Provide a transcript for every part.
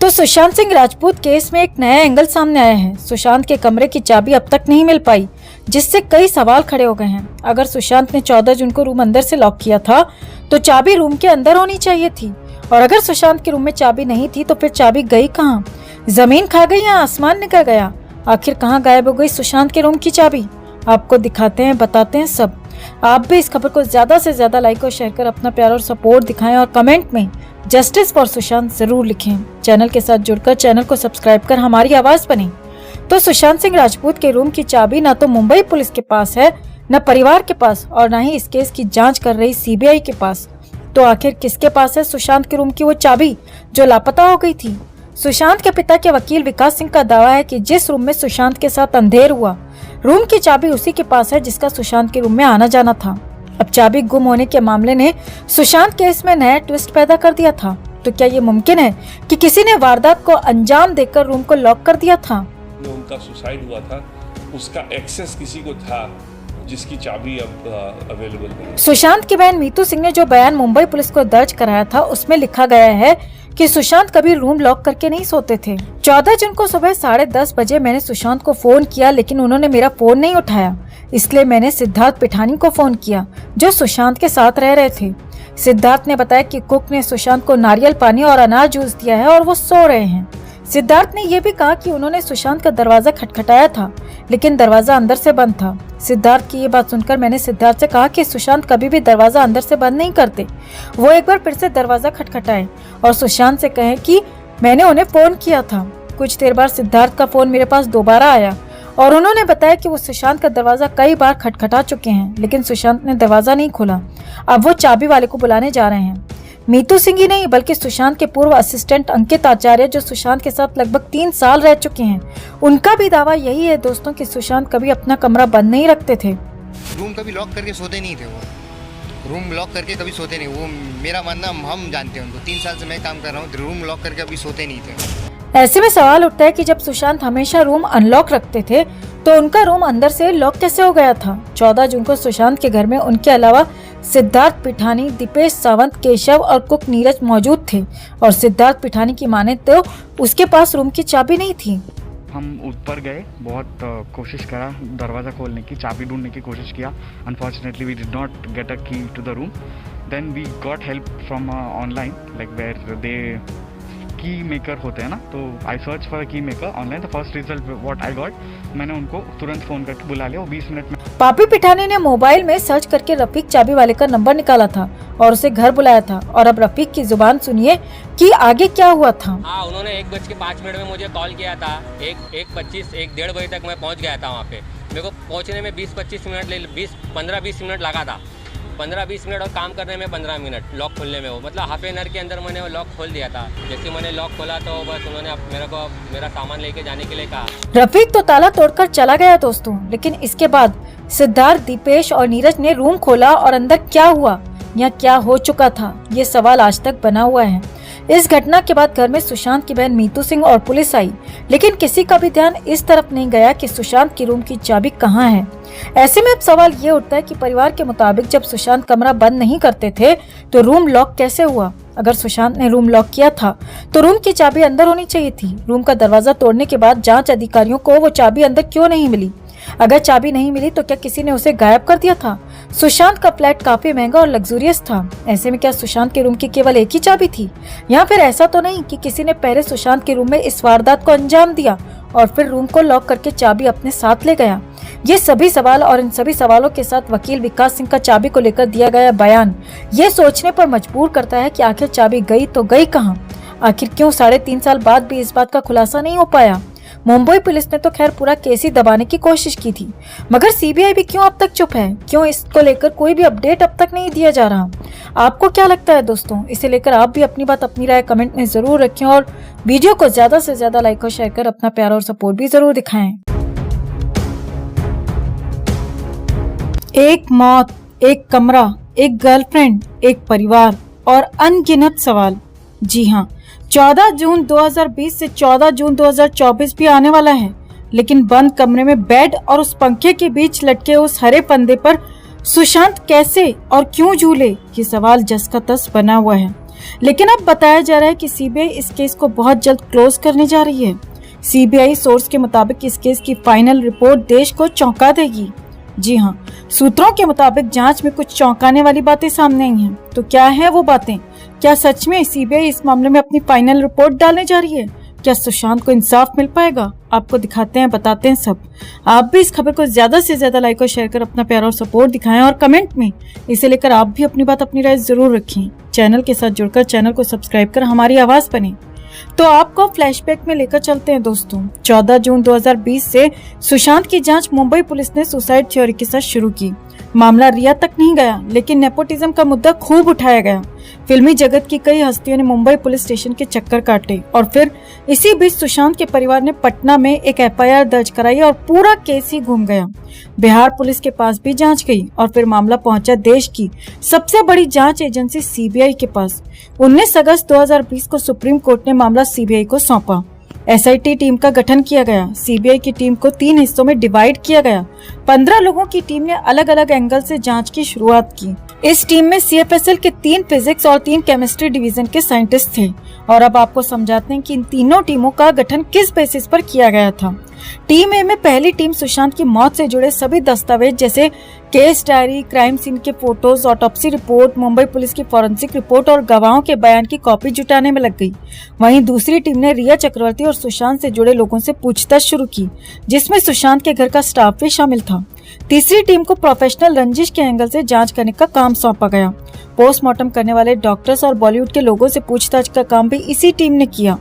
तो सुशांत सिंह राजपूत केस में एक नया एंगल सामने आया है। सुशांत के कमरे की चाबी अब तक नहीं मिल पाई, जिससे कई सवाल खड़े हो गए हैं। अगर सुशांत ने 14 जून को रूम अंदर से लॉक किया था तो चाबी रूम के अंदर होनी चाहिए थी, और अगर सुशांत के रूम में चाबी नहीं थी तो फिर चाबी गई कहाँ? जमीन खा गई या आसमान निकल गया? आखिर कहाँ गायब हो गई सुशांत के रूम की चाबी? आपको दिखाते हैं, बताते हैं सब। आप भी इस खबर को ज्यादा से ज्यादा लाइक और शेयर कर अपना प्यार और सपोर्ट दिखाएं, और कमेंट में जस्टिस फॉर सुशांत जरूर लिखें। चैनल के साथ जुड़कर चैनल को सब्सक्राइब कर हमारी आवाज बने। तो सुशांत सिंह राजपूत के रूम की चाबी ना तो मुंबई पुलिस के पास है, न परिवार के पास, और न ही इस केस की जांच कर रही सीबीआई के पास। तो आखिर किसके पास है सुशांत के रूम की वो चाबी जो लापता हो गई थी? सुशांत के पिता के वकील विकास सिंह का दावा है कि जिस रूम में सुशांत के साथ अंधेर हुआ, रूम की चाबी उसी के पास है जिसका सुशांत के रूम में आना जाना था। अब चाबी गुम होने के मामले ने सुशांत केस में नया ट्विस्ट पैदा कर दिया था। तो क्या ये मुमकिन है कि किसी ने वारदात को अंजाम देकर रूम को लॉक कर दिया था? उनका सुसाइड हुआ था, उसका एक्सेस किसी को था जिसकी चाबी अब अवेलेबल नहीं। सुशांत की बहन मीतू सिंह ने जो बयान मुंबई पुलिस को दर्ज कराया था, उसमें लिखा गया है कि सुशांत कभी रूम लॉक करके नहीं सोते थे। 14 जून को सुबह 10:30 बजे मैंने सुशांत को फोन किया, लेकिन उन्होंने मेरा फोन नहीं उठाया। इसलिए मैंने सिद्धार्थ पिठानी को फोन किया, जो सुशांत के साथ रह रहे थे। सिद्धार्थ ने बताया कि कुक ने सुशांत को नारियल पानी और अनार जूस दिया है और वो सो रहे हैं। सिद्धार्थ ने यह भी कहा कि उन्होंने सुशांत का दरवाजा खटखटाया था, लेकिन दरवाजा अंदर से बंद था। सिद्धार्थ की ये बात सुनकर मैंने सिद्धार्थ से कहा कि सुशांत कभी भी दरवाजा अंदर से बंद नहीं करते, वो एक बार फिर से दरवाजा खटखटाए और सुशांत से कहें कि मैंने उन्हें फोन किया था। कुछ देर बाद सिद्धार्थ का फोन मेरे पास दोबारा आया और उन्होंने बताया कि वो सुशांत का दरवाजा कई बार खटखटा चुके हैं, लेकिन सुशांत ने दरवाजा नहीं खोला। अब वो चाबी वाले को बुलाने जा रहे हैं। मीतू सिंह ही नहीं बल्कि सुशांत के पूर्व असिस्टेंट अंकित आचार्य, जो सुशांत के साथ लगभग 3 साल रह चुके हैं, उनका भी दावा यही है दोस्तों कि सुशांत कभी अपना कमरा बंद नहीं रखते थे। रूम कभी लॉक करके सोते नहीं थे, वो रूम लॉक करके कभी सोते नहीं। वो मेरा मानना, हम जानते हैं उनको, 3 साल से मैं काम कर रहा हूँ, रूम लॉक करके कभी सोते नहीं थे। ऐसे में सवाल उठता है कि जब सुशांत हमेशा रूम अनलॉक रखते थे तो उनका रूम अंदर से लॉक कैसे हो गया था? 14 जून को सुशांत के घर में उनके अलावा सिद्धार्थ पिठानी, दीपेश सावंत, केशव और कुक नीरज मौजूद थे, और सिद्धार्थ पिठानी की माने तो उसके पास रूम की चाबी नहीं थी। हम ऊपर गए, बहुत कोशिश करा दरवाज़ा खोलने की, चाबी ढूंढने की कोशिश किया। Unfortunately we did not get a key to the room. Then we got help from online, like where they key maker होते हैं ना, तो I search for key maker online. The first result what I got, मैंने उनको तुरंत phone करके बुला लिया। वो 20 मिनट में पापी पिठानी ने मोबाइल में सर्च करके रफीक चाबी वाले का नंबर निकाला था और उसे घर बुलाया था। और अब रफीक की जुबान सुनिए कि आगे क्या हुआ था। हाँ, उन्होंने 1:05 में मुझे कॉल किया था। 1:25 बजे तक मैं पहुंच गया था वहाँ पे। मेरे को पहुंचने में 20-25 मिनट 15-20 मिनट लगा था। 15-20 मिनट और काम करने में 15 मिनट, लॉक खोलने में। वो मतलब हाफ एन आवर के अंदर मैंने वो लॉक खोल दिया था। जैसे मैंने लॉक खोला तो बस उन्होंने मेरे को मेरा सामान लेके जाने के लिए कहा। रफीक तो ताला तोड़कर चला गया दोस्तों, लेकिन इसके बाद सिद्धार्थ, दीपेश और नीरज ने रूम खोला और अंदर क्या हुआ या क्या हो चुका था, ये सवाल आज तक बना हुआ है। इस घटना के बाद घर में सुशांत की बहन मीतू सिंह और पुलिस आई, लेकिन किसी का भी ध्यान इस तरफ नहीं गया कि सुशांत की रूम की चाबी कहाँ है। ऐसे में अब सवाल ये उठता है कि परिवार के मुताबिक जब सुशांत कमरा बंद नहीं करते थे तो रूम लॉक कैसे हुआ? अगर सुशांत ने रूम लॉक किया था तो रूम की चाबी अंदर होनी चाहिए थी। रूम का दरवाजा तोड़ने के बाद जांच अधिकारियों को वो चाबी अंदर क्यों नहीं मिली? अगर चाबी नहीं मिली तो क्या किसी ने उसे गायब कर दिया था? सुशांत का फ्लैट काफी महंगा और लग्जूरियस था। ऐसे में क्या सुशांत के रूम की केवल एक ही चाबी थी? या फिर ऐसा तो नहीं कि किसी ने पहले सुशांत के रूम में इस वारदात को अंजाम दिया और फिर रूम को लॉक करके चाबी अपने साथ ले गया? ये सभी सवाल और इन सभी सवालों के साथ वकील विकास सिंह का चाबी को लेकर दिया गया बयान ये सोचने पर मजबूर करता है कि आखिर चाबी गई तो गई कहाँ? आखिर क्यों 3.5 साल बाद भी इस बात का खुलासा नहीं हो पाया? मुंबई पुलिस ने तो खैर पूरा केस ही दबाने की कोशिश की थी, मगर सीबीआई भी क्यों अब तक चुप है? क्यों इसको लेकर कोई भी अपडेट अब तक नहीं दिया जा रहा? आपको क्या लगता है दोस्तों? इसे लेकर आप भी अपनी बात, अपनी राय कमेंट में जरूर रखें, और वीडियो को ज्यादा से ज्यादा लाइक और शेयर कर अपना प्यार और सपोर्ट भी जरूर दिखाएं। एक मौत, एक कमरा, एक गर्लफ्रेंड, एक परिवार और अनगिनत सवाल। जी हाँ, 14 जून 2020 से 14 जून 2024 भी आने वाला है, लेकिन बंद कमरे में बेड और उस पंखे के बीच लटके उस हरे फंदे पर सुशांत कैसे और क्यों झूले, ये सवाल जस का तस बना हुआ है। लेकिन अब बताया जा रहा है कि सीबीआई इस केस को बहुत जल्द क्लोज करने जा रही है। सीबीआई सोर्स के मुताबिक इस केस की फाइनल रिपोर्ट देश को चौंका देगी। जी हाँ, सूत्रों के मुताबिक जांच में कुछ चौंकाने वाली बातें सामने आई हैं। तो क्या है वो बातें? क्या सच में सीबीआई इस मामले में अपनी फाइनल रिपोर्ट डालने जा रही है? क्या सुशांत को इंसाफ मिल पाएगा? आपको दिखाते हैं, बताते हैं सब। आप भी इस खबर को ज्यादा से ज्यादा लाइक और शेयर कर अपना प्यार और सपोर्ट दिखाएं और कमेंट में इसे लेकर आप भी अपनी बात, अपनी राय जरूर रखें। चैनल के साथ जुड़कर चैनल को सब्सक्राइब कर हमारी आवाज बने। तो आपको फ्लैशबैक में लेकर चलते हैं दोस्तों। 14 जून 2020 से सुशांत की जांच मुंबई पुलिस ने सुसाइड थ्योरी के साथ शुरू की। मामला रिया तक नहीं गया, लेकिन नेपोटिज्म का मुद्दा खूब उठाया गया। फिल्मी जगत की कई हस्तियों ने मुंबई पुलिस स्टेशन के चक्कर काटे और फिर इसी बीच सुशांत के परिवार ने पटना में एक एफआईआर दर्ज कराई और पूरा केस ही घूम गया। बिहार पुलिस के पास भी जांच गई और फिर मामला पहुंचा देश की सबसे बड़ी जांच एजेंसी सीबीआई के पास। 19 अगस्त 2020 को सुप्रीम कोर्ट ने मामला सीबीआई को सौंपा। एसआईटी टीम का गठन किया गया। सीबीआई की टीम को 3 हिस्सों में डिवाइड किया गया। 15 लोगों की टीम ने अलग अलग एंगल से जांच की शुरुआत की। इस टीम में सीएफएसएल के 3 फिजिक्स और 3 केमिस्ट्री डिवीजन के साइंटिस्ट थे। और अब आपको समझाते हैं कि इन तीनों टीमों का गठन किस बेसिस पर किया गया था। टीम ए में पहली टीम सुशांत की मौत से जुड़े सभी दस्तावेज जैसे केस डायरी, क्राइम सीन के photos, autopsy report, Mumbai police की फॉरेंसिक रिपोर्ट और गवाहों के बयान की कॉपी जुटाने में लग गई। वहीं दूसरी टीम ने रिया चक्रवर्ती और सुशांत से जुड़े लोगों से पूछताछ शुरू की, जिसमें सुशांत के घर का स्टाफ भी शामिल था। तीसरी टीम को प्रोफेशनल रंजिश के एंगल से जांच करने का काम सौंपा गया। पोस्टमार्टम करने वाले डॉक्टर्स और बॉलीवुड के लोगों से पूछताछ का काम भी इसी टीम ने किया।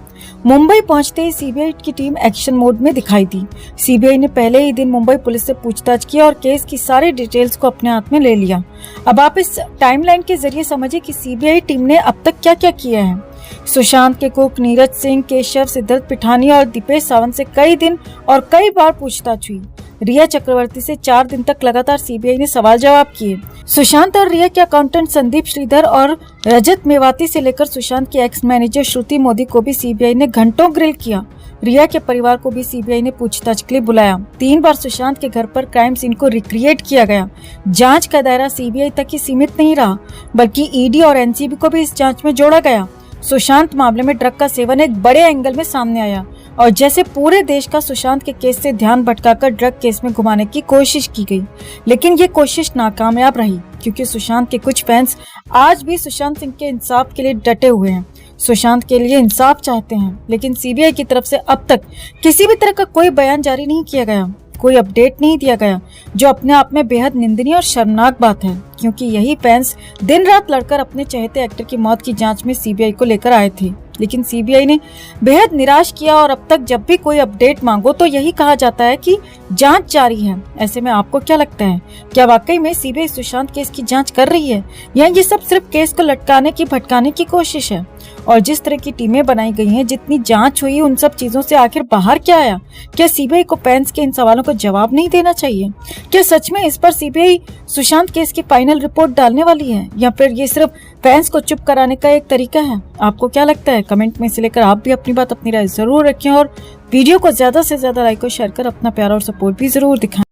मुंबई पहुंचते ही सीबीआई की टीम एक्शन मोड में दिखाई दी। सीबीआई ने पहले ही दिन मुंबई पुलिस से पूछताछ की और केस की सारी डिटेल्स को अपने हाथ में ले लिया। अब आप इस टाइमलाइन के जरिए समझिए कि सीबीआई टीम ने अब तक क्या क्या किया है। सुशांत के कुक नीरज सिंह, केशव, सिद्धार्थ पिठानी और दीपेश सावंत से कई दिन और कई बार पूछताछ हुई। रिया चक्रवर्ती से 4 दिन तक लगातार सीबीआई ने सवाल जवाब किए। सुशांत और रिया के अकाउंटेंट संदीप श्रीधर और रजत मेवाती से लेकर सुशांत की एक्स मैनेजर श्रुति मोदी को भी सीबीआई ने घंटों ग्रिल किया। रिया के परिवार को भी सीबीआई ने पूछताछ के लिए बुलाया। 3 बार सुशांत के घर पर क्राइम सीन को रिक्रिएट किया गया। जांच का दायरा सीबीआई तक ही सीमित नहीं रहा, बल्कि ईडी और एनसीबी को भी इस जांच में जोड़ा गया। सुशांत मामले में ड्रग का सेवन एक बड़े एंगल में सामने आया और जैसे पूरे देश का सुशांत के केस से ध्यान भटकाकर ड्रग केस में घुमाने की कोशिश की गई, लेकिन ये कोशिश नाकामयाब रही क्योंकि सुशांत के कुछ फैंस आज भी सुशांत सिंह के इंसाफ के लिए डटे हुए हैं। सुशांत के लिए इंसाफ चाहते हैं, लेकिन सीबीआई की तरफ से अब तक किसी भी तरह का कोई बयान जारी नहीं किया गया, कोई अपडेट नहीं दिया गया, जो अपने आप में बेहद निंदनीय और शर्मनाक बात है, क्योंकि यही फैंस दिन रात लड़कर अपने चहेते एक्टर की मौत की जांच में सीबीआई को लेकर आए थे। लेकिन सीबीआई ने बेहद निराश किया और अब तक जब भी कोई अपडेट मांगो तो यही कहा जाता है कि जांच जारी है। ऐसे में आपको क्या लगता है, क्या वाकई में सीबीआई सुशांत केस की जांच कर रही है या ये सब सिर्फ केस को लटकाने की, भटकाने की कोशिश है? और जिस तरह की टीमें बनाई गई हैं, जितनी जांच हुई, उन सब चीजों से आखिर बाहर क्या आया? क्या सीबीआई को फैंस के इन सवालों का जवाब नहीं देना चाहिए? क्या सच में इस पर सीबीआई सुशांत केस की फाइनल रिपोर्ट डालने वाली है या फिर ये सिर्फ फैंस को चुप कराने का एक तरीका है? आपको क्या लगता है? कमेंट में से लेकर आप भी अपनी बात, अपनी राय जरूर रखें और वीडियो को ज्यादा से ज्यादा लाइक और शेयर कर अपना प्यार और सपोर्ट भी जरूर दिखाएं।